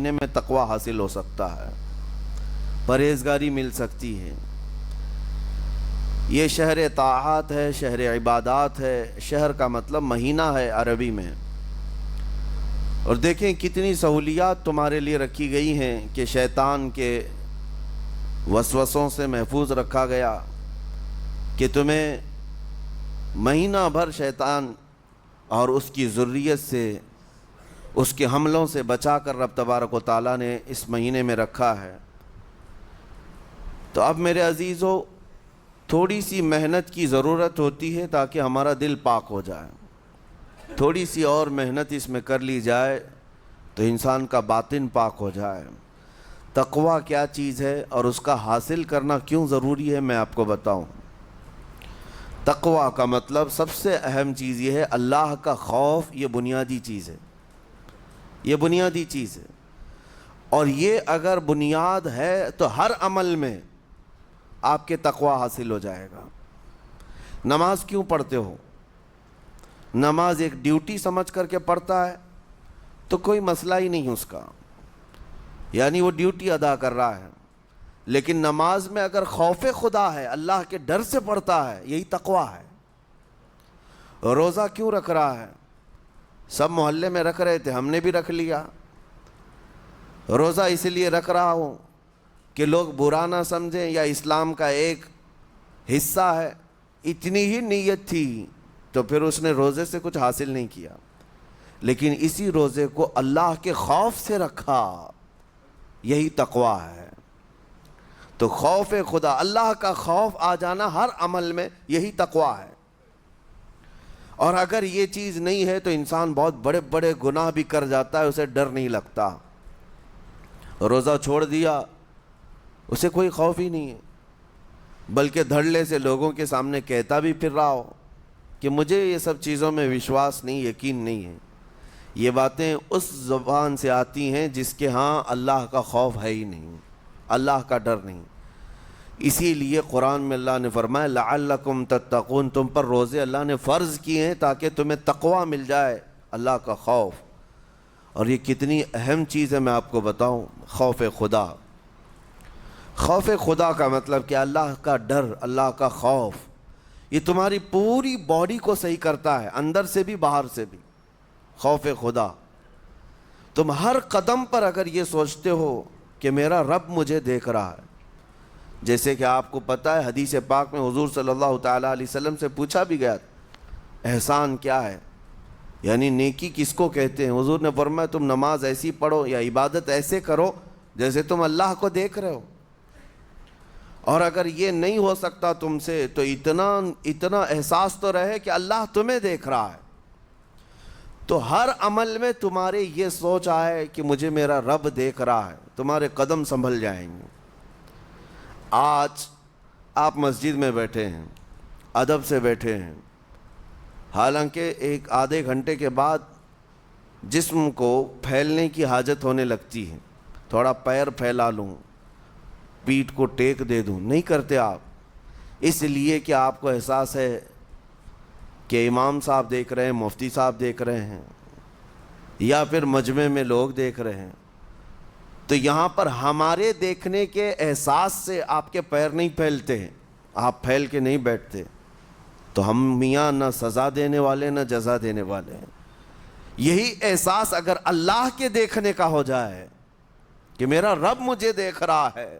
مہینے میں تقوی حاصل ہو سکتا ہے، پرہیزگاری مل سکتی ہے۔ یہ شہر طاعات ہے، شہر عبادات ہے، شہر کا مطلب مہینہ ہے عربی میں۔ اور دیکھیں کتنی سہولیات تمہارے لیے رکھی گئی ہیں کہ شیطان کے وسوسوں سے محفوظ رکھا گیا، کہ تمہیں مہینہ بھر شیطان اور اس کی ذریت سے، اس کے حملوں سے بچا کر رب تبارک و تعالیٰ نے اس مہینے میں رکھا ہے۔ تو اب میرے عزیزو، تھوڑی سی محنت کی ضرورت ہوتی ہے تاکہ ہمارا دل پاک ہو جائے۔ تھوڑی سی اور محنت اس میں کر لی جائے تو انسان کا باطن پاک ہو جائے۔ تقوی کیا چیز ہے اور اس کا حاصل کرنا کیوں ضروری ہے، میں آپ کو بتاؤں۔ تقوی کا مطلب سب سے اہم چیز یہ ہے، اللہ کا خوف۔ یہ بنیادی چیز ہے، یہ بنیادی چیز ہے۔ اور یہ اگر بنیاد ہے تو ہر عمل میں آپ کے تقوی حاصل ہو جائے گا۔ نماز کیوں پڑھتے ہو؟ نماز ایک ڈیوٹی سمجھ کر کے پڑھتا ہے تو کوئی مسئلہ ہی نہیں اس کا، یعنی وہ ڈیوٹی ادا کر رہا ہے۔ لیکن نماز میں اگر خوف خدا ہے، اللہ کے ڈر سے پڑھتا ہے، یہی تقوی ہے۔ روزہ کیوں رکھ رہا ہے؟ سب محلے میں رکھ رہے تھے، ہم نے بھی رکھ لیا۔ روزہ اس لیے رکھ رہا ہوں کہ لوگ برا نہ سمجھیں، یا اسلام کا ایک حصہ ہے۔ اتنی ہی نیت تھی تو پھر اس نے روزے سے کچھ حاصل نہیں کیا، لیکن اسی روزے کو اللہ کے خوف سے رکھا، یہی تقوی ہے۔ تو خوف خدا، اللہ کا خوف آ جانا ہر عمل میں، یہی تقوی ہے۔ اور اگر یہ چیز نہیں ہے تو انسان بہت بڑے بڑے گناہ بھی کر جاتا ہے، اسے ڈر نہیں لگتا۔ روزہ چھوڑ دیا، اسے کوئی خوف ہی نہیں ہے، بلکہ دھڑلے سے لوگوں کے سامنے کہتا بھی پھر رہا ہو کہ مجھے یہ سب چیزوں میں وشواس نہیں، یقین نہیں ہے۔ یہ باتیں اس زبان سے آتی ہیں جس کے ہاں اللہ کا خوف ہے ہی نہیں، اللہ کا ڈر نہیں۔ اسی لیے قرآن میں اللہ نے فرمایا لعلکم تتقون، تم پر روزے اللہ نے فرض کیے ہیں تاکہ تمہیں تقوی مل جائے، اللہ کا خوف۔ اور یہ کتنی اہم چیز ہے میں آپ کو بتاؤں، خوف خدا۔ خوف خدا کا مطلب کہ اللہ کا ڈر، اللہ کا خوف، یہ تمہاری پوری باڈی کو صحیح کرتا ہے، اندر سے بھی باہر سے بھی۔ خوف خدا، تم ہر قدم پر اگر یہ سوچتے ہو کہ میرا رب مجھے دیکھ رہا ہے، جیسے کہ آپ کو پتہ ہے حدیث پاک میں حضور صلی اللہ تعالیٰ علیہ وسلم سے پوچھا بھی گیا احسان کیا ہے، یعنی نیکی کس کو کہتے ہیں؟ حضور نے فرمایا تم نماز ایسی پڑھو یا عبادت ایسے کرو جیسے تم اللہ کو دیکھ رہے ہو۔ اور اگر یہ نہیں ہو سکتا تم سے تو اتنا احساس تو رہے کہ اللہ تمہیں دیکھ رہا ہے۔ تو ہر عمل میں تمہارے یہ سوچ آئے کہ مجھے میرا رب دیکھ رہا ہے، تمہارے قدم سنبھل جائیں گے۔ آج آپ مسجد میں بیٹھے ہیں، ادب سے بیٹھے ہیں، حالانکہ ایک آدھے گھنٹے کے بعد جسم کو پھیلنے کی حاجت ہونے لگتی ہے، تھوڑا پیر پھیلا لوں، پیٹھ کو ٹیک دے دوں، نہیں کرتے آپ، اس لیے کہ آپ کو احساس ہے کہ امام صاحب دیکھ رہے ہیں، مفتی صاحب دیکھ رہے ہیں، یا پھر مجمع میں لوگ دیکھ رہے ہیں۔ تو یہاں پر ہمارے دیکھنے کے احساس سے آپ کے پیر نہیں پھیلتے ہیں، آپ پھیل کے نہیں بیٹھتے۔ تو ہم میاں نہ سزا دینے والے نہ جزا دینے والے ہیں۔ یہی احساس اگر اللہ کے دیکھنے کا ہو جائے کہ میرا رب مجھے دیکھ رہا ہے،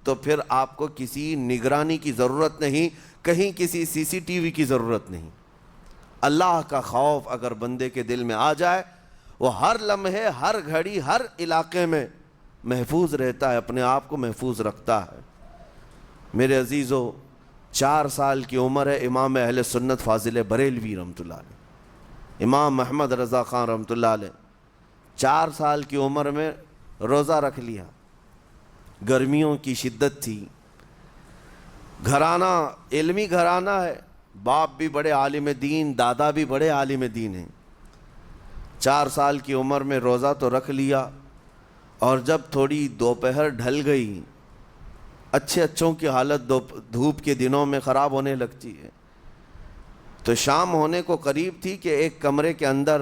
تو پھر آپ کو کسی نگرانی کی ضرورت نہیں، کہیں کسی سی سی ٹی وی کی ضرورت نہیں۔ اللہ کا خوف اگر بندے کے دل میں آ جائے، وہ ہر لمحے، ہر گھڑی، ہر علاقے میں محفوظ رہتا ہے، اپنے آپ کو محفوظ رکھتا ہے۔ میرے عزیزو، 4 سال کی عمر ہے امام اہل سنت فاضل بریلوی رحمۃ اللہ علیہ، امام محمد رضا خان رحمۃ اللہ علیہ، 4 سال کی عمر میں روزہ رکھ لیا۔ گرمیوں کی شدت تھی، گھرانہ علمی گھرانہ ہے، باپ بھی بڑے عالم دین، دادا بھی بڑے عالم دین ہیں۔ 4 سال کی عمر میں روزہ تو رکھ لیا، اور جب تھوڑی دوپہر ڈھل گئی، اچھوں کی حالت دھوپ کے دنوں میں خراب ہونے لگتی ہے، تو شام ہونے کو قریب تھی کہ ایک کمرے کے اندر